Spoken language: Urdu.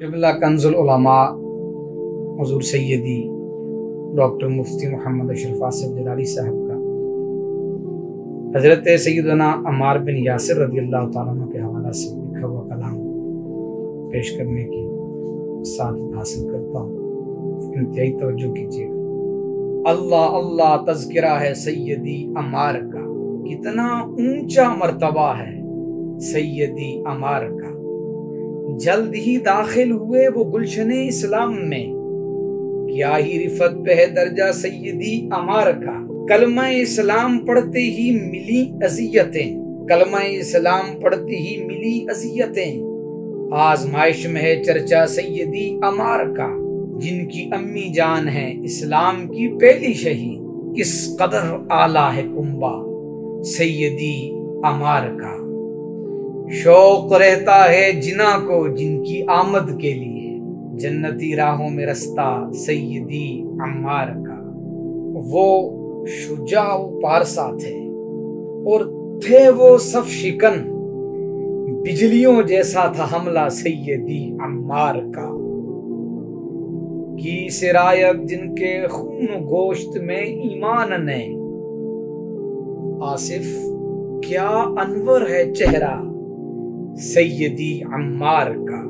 قبلہ کنز العلماء حضور سیدی ڈاکٹر مفتی محمد اشرف آصف جلالی صاحب کا حضرت سیدنا عمار بن یاسر رضی اللہ تعالیٰ عنہ کے حوالہ سے لکھا ہوا کلام پیش کرنے کی سعادت حاصل کرتا ہوں، انتہائی توجہ کیجیے گا۔ اللہ اللہ تذکرہ ہے سیدی عمار کا، کتنا اونچا مرتبہ ہے سیدی عمار کا۔ جلد ہی داخل ہوئے وہ گلشن اسلام میں، کیا ہی رفت پہ ہے درجہ سیدی عمار کا۔ کلمہ اسلام پڑھتے ہی ملی اذیتیں، کلمہ اسلام پڑھتے ہی ملی اذیتیں، آزمائش میں ہے چرچا سیدی عمار کا۔ جن کی امی جان ہے اسلام کی پہلی شہید، کس قدر اعلیٰ ہے کنبہ سیدی عمار کا۔ شوق رہتا ہے جناں کو جن کی آمد کے لیے، جنتی راہوں میں رستہ سیدی عمار کا۔ وہ شجاع و پارسا تھے اور تھے وہ صف شکن، بجلیوں جیسا تھا حملہ سیدی عمار کا۔ کی سرایت جن کے خون و گوشت میں ایمان نے، آصف کیا انور ہے چہرہ سیدی عمار کا۔